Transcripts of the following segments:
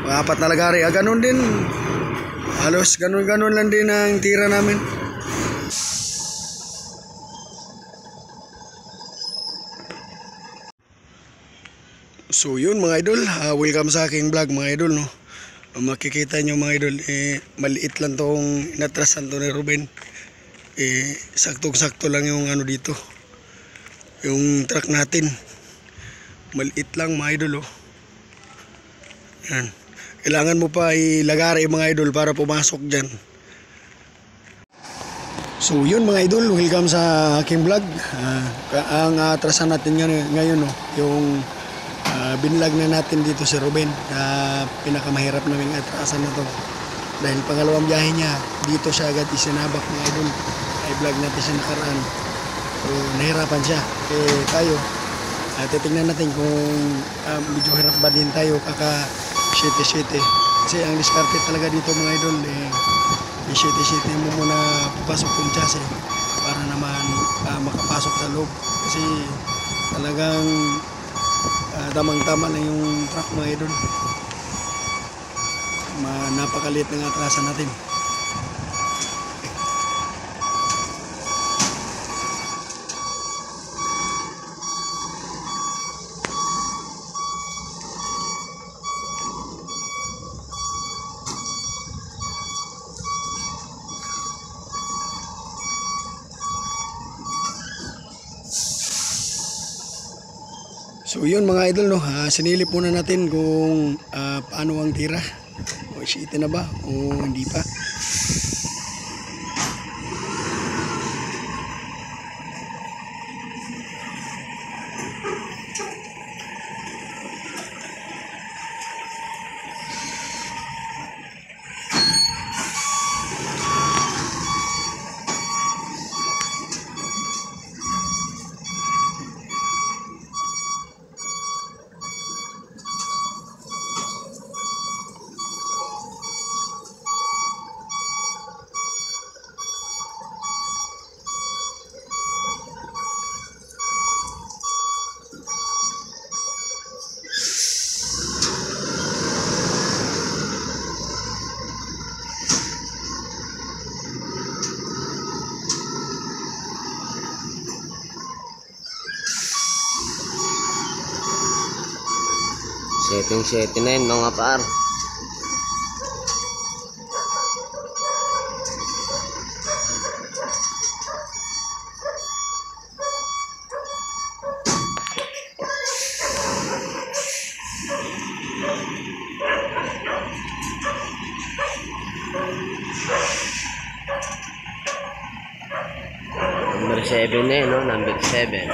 Apat na lagari. Ganun din. Halos ganun lang din ang tira namin. So yun mga idol, welcome sa aking vlog mga idol, no. Makikita nyo mga idol, maliit lang tong inatrasan to ni Ruben. Saktong-sakto lang yung ano dito, yung truck natin. Maliit lang mga idol, oh. Yan. Kailangan mo pa ilagari mga idol para pumasok dyan. So yun mga idol, welcome sa aking vlog. Ang atrasan natin ngayon, no, yung binlag na natin dito si Ruben. Pinakamahirap naming atrasan na to dahil pangalawang biyahe niya dito siya agad isinabak mga idol. Ay vlog natin siya nakaraan, so nahirapan siya. Tayo titignan natin kung medyo hirap ba din tayo kaka shete kasi ang diskarte talaga dito mga idol, i-shete mo muna papasok yung chassis para naman makapasok sa loob kasi talagang tamang-tama na yung truck mga idol. Napakaliit ng atrasan natin. So yun mga idol, no, sinilip muna natin kung paano ang tira, o isite na ba o hindi pa. Setting na yun mga par. Number 7 na yun, no? Number 7.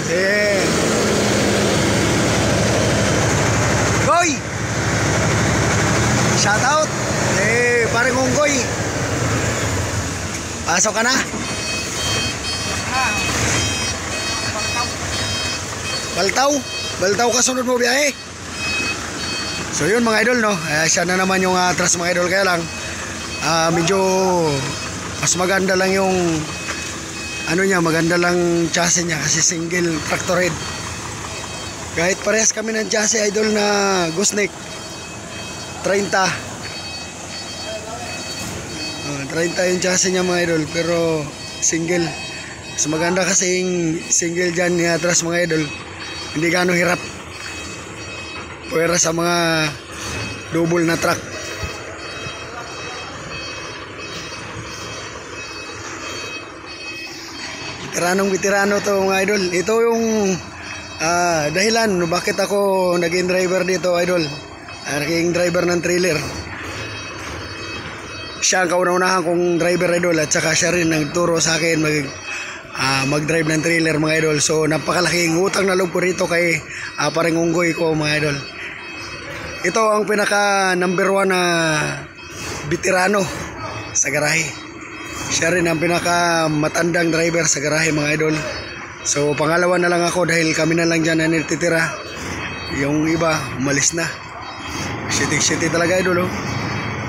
Si Goy. Shout out. Pare kong Goy. Pasok ka na. Baltaw ka sunod mo biyahe. So yun mga idol, no, siya na naman yung atras mga idol. Kaya lang medyo mas maganda lang yung ano niya, maganda lang chassis niya kasi single tractor head. Kahit parehas kami ng chassis idol na gooseneck 30 yung chassis niya mga idol, pero single. Mas maganda kasi yung single dyan ni atras mga idol, hindi gaano hirap pwera sa mga double na truck. Veteranong to mga idol. Ito yung dahilan bakit ako naging driver dito idol, naging driver ng trailer. Siya ang kauna-unahan kong driver idol, at saka siya rin nagturo sa akin mag-drive ng trailer mga idol. So napakalaking utang na loob ko rito kay pareng unggoy ko mga idol. Ito ang pinaka number 1 na veterano sa garahe. Siya rin ang pinaka matandang driver sa garahe mga idol. So pangalawa na lang ako dahil kami na lang dyan na nititira. Yung iba umalis na. City talaga idol, oh.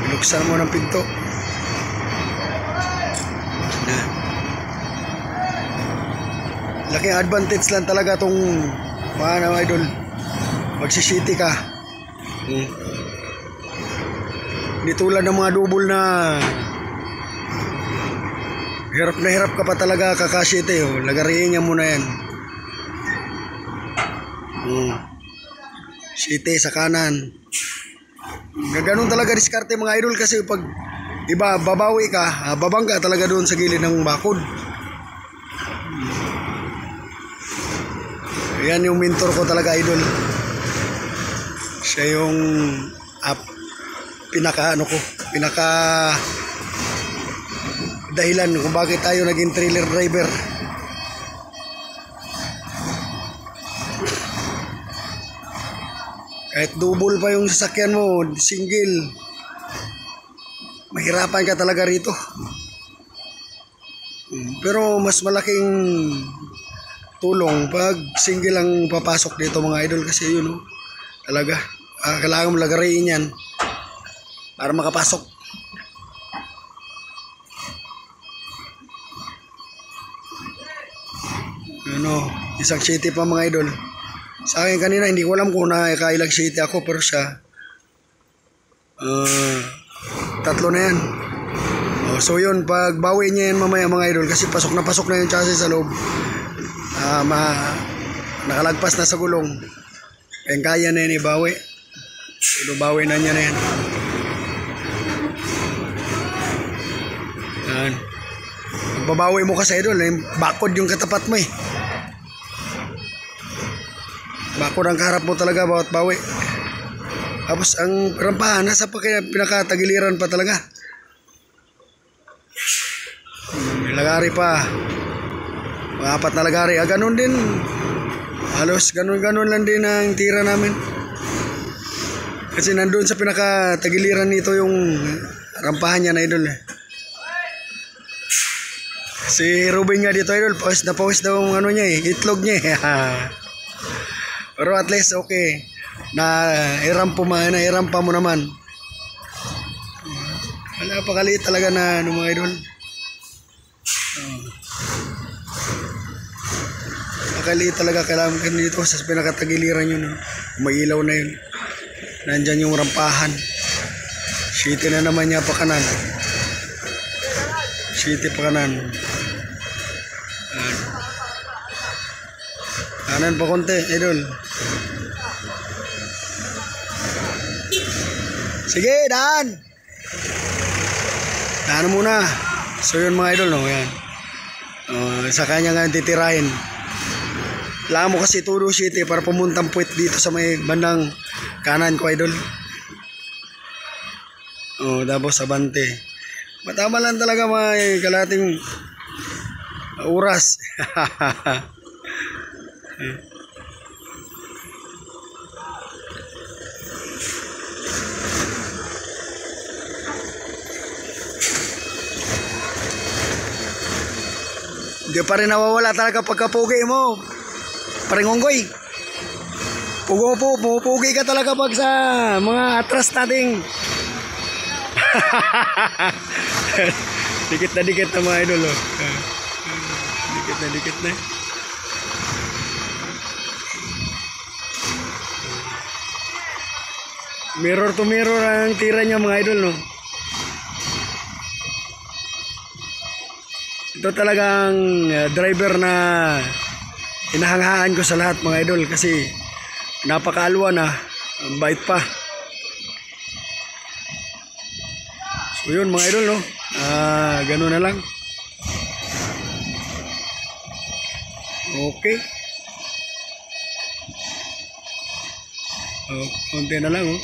Binuksan mo ng pinto. Laking advantage lang talaga tong mga idol. Magsisity ka. Hindi tulad ng mga double na hirap ka pa talaga kakasity, oh. Lagariin niya muna yan. City sa kanan. Ganun talaga diskarte mga idol, kasi pag iba babawi ka, babangga talaga doon sa gilid ng bakod. Yan yung mentor ko talaga idol. Siya yung pinaka dahilan kung bakit tayo naging trailer driver. Kahit double pa yung sasakyan mo, single, mahirapan ka talaga rito. Pero mas malaking tulong pag single ang papasok dito mga idol, kasi yun, oh, talaga kailangan mo lagariin yan para makapasok. Isang city pa mga idol. Sa akin kanina hindi ko alam kung nakailang city ako, pero siya 3 na yan. So yun, pag bawi niya yan mamaya mga idol, kasi pasok na yung chassis sa loob, nakalagpas na sa gulong, kaya na yan ibawi. Bawi na niya na yan. Pagbabawi mo kasi idol, bakod yung katapat mo, bakod ang kaharap mo talaga bawat bawi. Tapos ang rampahan nasa pinakatagiliran pa talaga. Lagari pa, mga 4 na lagari. Ganun din, halos ganun lang din ang tira namin, kasi nandun sa pinakatagiliran nito yung rampahan niya na idol. Si Ruben nga dito idol, pawis daw ang ano niya, itlog niya. Pero at least okay, irampa mo naman. Wala pa kaliit talaga na mga idol. Nakaliit talaga, kailangan dito sa pinakatagiliran yun, may ilaw na yun. Nandyan yung rampahan. City na naman niya pa kanan. City pa kanan. Kanan pa konti, idol. Sige, daan. Daan muna. So yun mga idol, no, yan. Sa kanya nga titirahin. Kailangan mo kasi Tudo City para pumuntang puwet dito sa may bandang kanan ko idol. Tapos Abante. Matama lang talaga mga kalating oras. Hindi pa rin nawawala talaga pagkapugi mo. Paringonggoy. Pupugi ka talaga pag sa mga atras nating. Dikit na mga idol. Oh. Dikit na. Mirror to mirror ang tira niya mga idol, no? Ito talagang driver na hinahanghaan ko sa lahat mga idol kasi napakaalwa na, ang bait pa. So yun mga idol, no? Ganun na lang. Okay. Konti na lang, oh.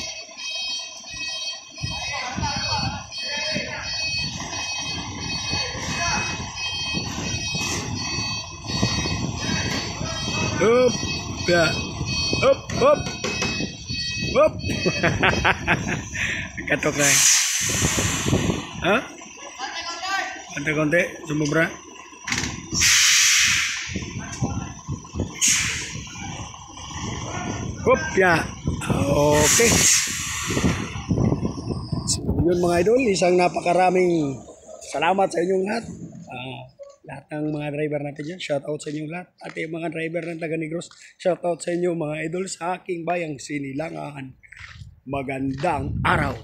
Up, ya, up. Katok na. Ha? Konti, sumubra. Up, ya. Okay. So, yun mga idol, isang napakaraming salamat sa inyong lahat. Lahat ng mga driver natin dyan, shout out sa inyong lahat. At yung mga driver ng Taga Negros, shout out sa inyo mga idol sa aking bayang Sinilangan. Magandang araw.